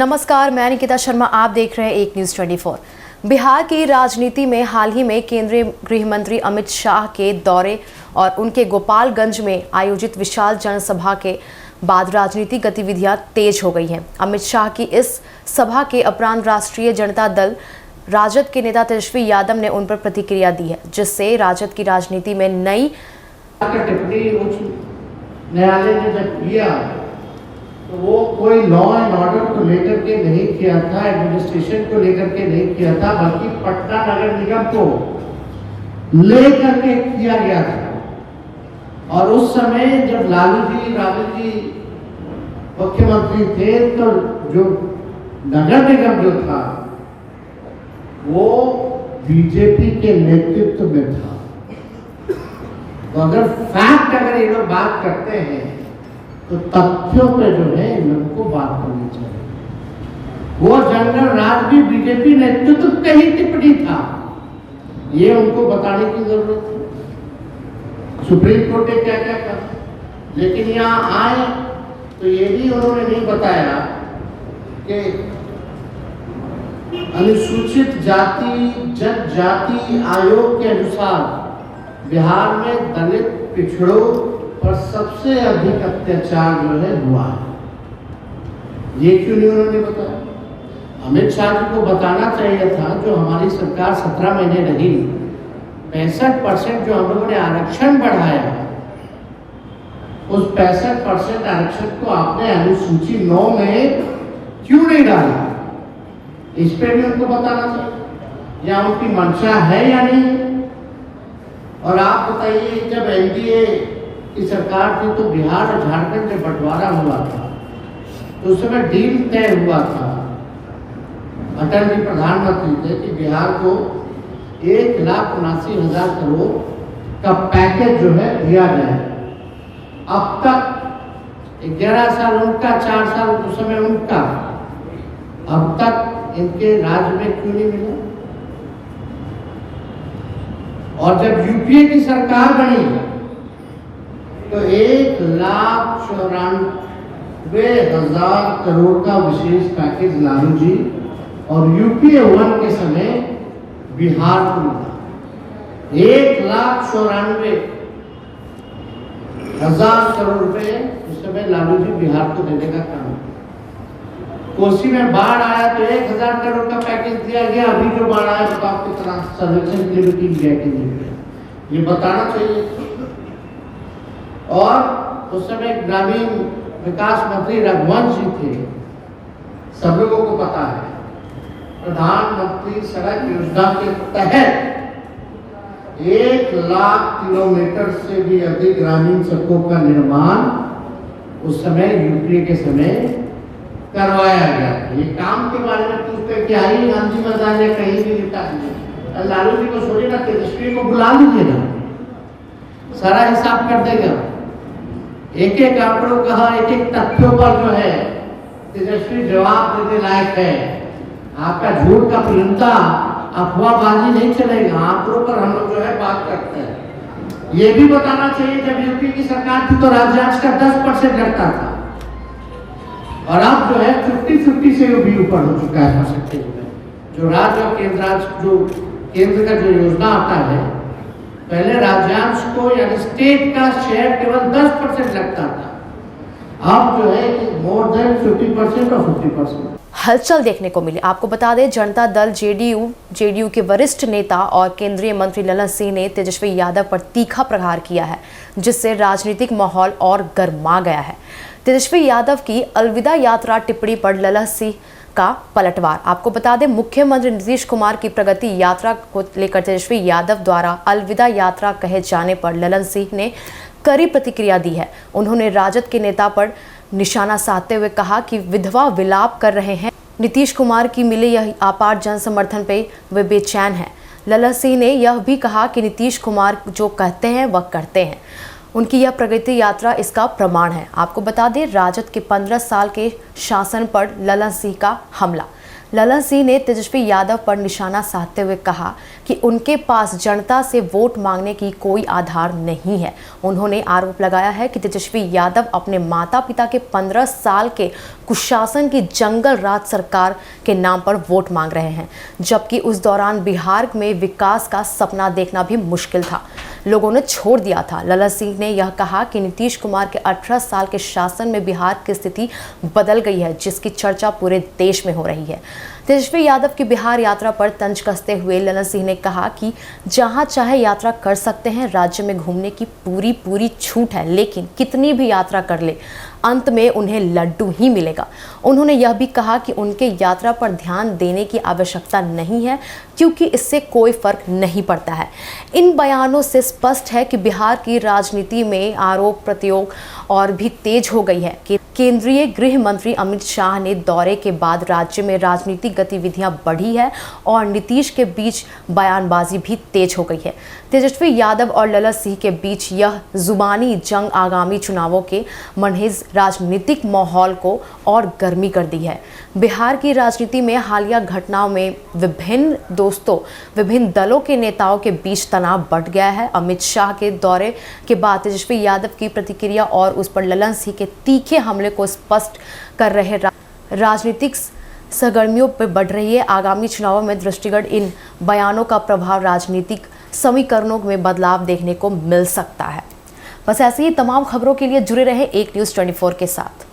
नमस्कार, मैं निकिता शर्मा, आप देख रहे हैं एक न्यूज़ 24। बिहार की राजनीति में हाल ही में केंद्रीय गृह मंत्री अमित शाह के दौरे और उनके गोपालगंज में आयोजित विशाल जनसभा के बाद राजनीतिक गतिविधियां तेज हो गई हैं। अमित शाह की इस सभा के उपरांत राष्ट्रीय जनता दल राजद के नेता तेजस्वी यादव ने उन पर प्रतिक्रिया दी है, जिससे राजद की राजनीति में नई टिप्पणी उच्च न्यायालय ने जब किया तो वो कोई लॉ एंड ऑर्डर को लेकर के नहीं किया था, एडमिनिस्ट्रेशन को लेकर के नहीं किया था, बल्कि पटना नगर निगम को लेकर के किया गया था। और उस समय जब लालू जी राबड़ी जी मुख्यमंत्री थे तो जो नगर निगम जो था वो बीजेपी के नेतृत्व में था। तो अगर फैक्ट अगर ये लोग बात करते हैं तो तथ्यों पे जो है इन लोगों को बात करनी चाहिए। वो जनरल राज भी बीजेपी नेतृत्व का ही टिप्पणी था, ये उनको बताने की जरूरत है। सुप्रीम कोर्ट ने क्या क्या कहा, लेकिन यहाँ आए तो ये भी उन्होंने नहीं बताया कि अनुसूचित जाति जनजाति आयोग के अनुसार बिहार में दलित पिछड़ों पर सबसे अधिक अत्याचार जो है हुआ है। ये क्यों नहीं उन्होंने बताया? अमित शाह जी को बताना चाहिए था। जो हमारी सरकार 17 महीने रही, 65% जो हम लोगों ने आरक्षण बढ़ाया, उस 65% आरक्षण को आपने अनुसूची 9 में क्यों नहीं डाला? इस पे भी उनको बताना चाहिए, या उनकी मंशा है या नहीं। और आप बताइए, जब एनडीए की सरकार थी तो बिहार और झारखंड में बंटवारा हुआ था, तो उस समय डील तय हुआ था, अटल जी प्रधानमंत्री थे कि बिहार को 1,79,000 करोड़ का पैकेज जो है दिया जाए। अब तक 11 साल उनका, 4 साल उस समय उनका, अब तक इनके राज्य में क्यों नहीं मिला? और जब यूपीए की सरकार बनी तो 1,94,000 करोड़ का विशेष पैकेज लालू जी और यूपीए 1 के समय बिहार को मिला। 1,94,000 करोड़ रुपए उस समय लालू जी बिहार को देने का काम। कोसी में बाढ़ आया तो 1,000 करोड़ का पैकेज दिया गया। अभी जो बाढ़ आया तो आपकी तरह सर्वेक्षण के लिए भी गया कि नहीं, ये बताना चाहिए। और उस समय ग्रामीण विकास मंत्री रघुवंश जी थे, सब लोगों को पता है। प्रधानमंत्री सड़क योजना के तहत 1,00,000 किलोमीटर से भी अधिक ग्रामीण सड़कों का निर्माण उस समय यूपीए के समय करवाया गया था। ये काम के बारे में पूछते कि आई गांधी मैदान या कहीं भी लिखा नहीं। लालू जी को छोड़िए ना, तेजस्वी को बुला लीजिए ना, सारा हिसाब कर देगा। एक एक आंकड़ों कहा, एक एक तथ्यों पर जो है तेजस्वी जवाब देने लायक है। आपका झूठ का पुलिंदा अफवाहबाजी नहीं चलेगा, आंकड़ों पर हम लोग जो है बात करते हैं। ये भी बताना चाहिए, जब यूपी की सरकार थी तो राज्यांश का 10% लगता था, और अब जो है 50-50 से भी ऊपर हो चुका है परसेंटेज में। जो राज्य और केंद्र का जो योजना आता है, पहले राज्यांश को यानी स्टेट का शेयर केवल 10% लगता था, अब जो है मोर देन 50% और 50%। हलचल देखने को मिली। आपको बता दें, जनता दल जेडीयू के वरिष्ठ नेता और केंद्रीय मंत्री ललन सिंह ने तेजस्वी यादव पर तीखा प्रहार किया है, जिससे राजनीतिक माहौल और गर्मा गया है। तेजस्वी यादव की अलविदा यात्रा टिप्पणी पर ललन सिंह का पलटवार। आपको बता दें, मुख्यमंत्री नीतीश कुमार की प्रगति यात्रा को लेकर तेजस्वी यादव द्वारा अलविदा यात्रा कहे जाने पर ललन सिंह ने कड़ी प्रतिक्रिया दी है। उन्होंने राजद के नेता पर निशाना साधते हुए कहा कि विधवा विलाप कर रहे हैं, नीतीश कुमार की मिले यह अपार जन समर्थन पे वे बेचैन हैं। ललन सिंह ने यह भी कहा कि नीतीश कुमार जो कहते हैं वह करते हैं, उनकी यह प्रगति यात्रा इसका प्रमाण है। आपको बता दें, राजद के 15 साल के शासन पर ललन सिंह का हमला। ललन सिंह ने तेजस्वी यादव पर निशाना साधते हुए कहा कि उनके पास जनता से वोट मांगने की कोई आधार नहीं है। उन्होंने आरोप लगाया है कि तेजस्वी यादव अपने माता पिता के 15 साल के कुशासन की जंगल राज सरकार के नाम पर वोट मांग रहे हैं, जबकि उस दौरान बिहार में विकास का सपना देखना भी मुश्किल था, लोगों ने छोड़ दिया था। ललन सिंह ने यह कहा कि नीतीश कुमार के 18 साल के शासन में बिहार की स्थिति बदल गई है, जिसकी चर्चा पूरे देश में हो रही है। तेजस्वी यादव की बिहार यात्रा पर तंज कसते हुए ललन सिंह ने कहा कि जहां चाहे यात्रा कर सकते हैं, राज्य में घूमने की पूरी छूट है, लेकिन कितनी भी यात्रा कर ले अंत में उन्हें लड्डू ही मिलेगा। उन्होंने यह भी कहा कि उनके यात्रा पर ध्यान देने की आवश्यकता नहीं है, क्योंकि इससे कोई फर्क नहीं पड़ता है। इन बयानों से स्पष्ट है कि बिहार की राजनीति में आरोप प्रत्यारोप और भी तेज हो गई है कि केंद्रीय गृह मंत्री अमित शाह ने दौरे के बाद राज्य में राजनीतिक गतिविधियां बढ़ी है और नीतीश के बीच बयानबाजी भी तेज हो गई है। तेजस्वी यादव और ललन सिंह के बीच यह जुबानी जंग आगामी चुनावों के मनहेज राजनीतिक माहौल को और गर्मी कर दी है। बिहार की राजनीति में हालिया घटनाओं में विभिन्न दलों के नेताओं के बीच तनाव बढ़ गया है। अमित शाह के दौरे के बाद तेजस्वी यादव की प्रतिक्रिया और उस पर ललन सिंह के तीखे हमले को स्पष्ट कर रहे राजनीतिक सरगर्मियों पर बढ़ रही है। आगामी चुनावों में दृष्टिगत इन बयानों का प्रभाव राजनीतिक समीकरणों में बदलाव देखने को मिल सकता है। बस ऐसी ही तमाम खबरों के लिए जुड़े रहे एक न्यूज़ 24 के साथ।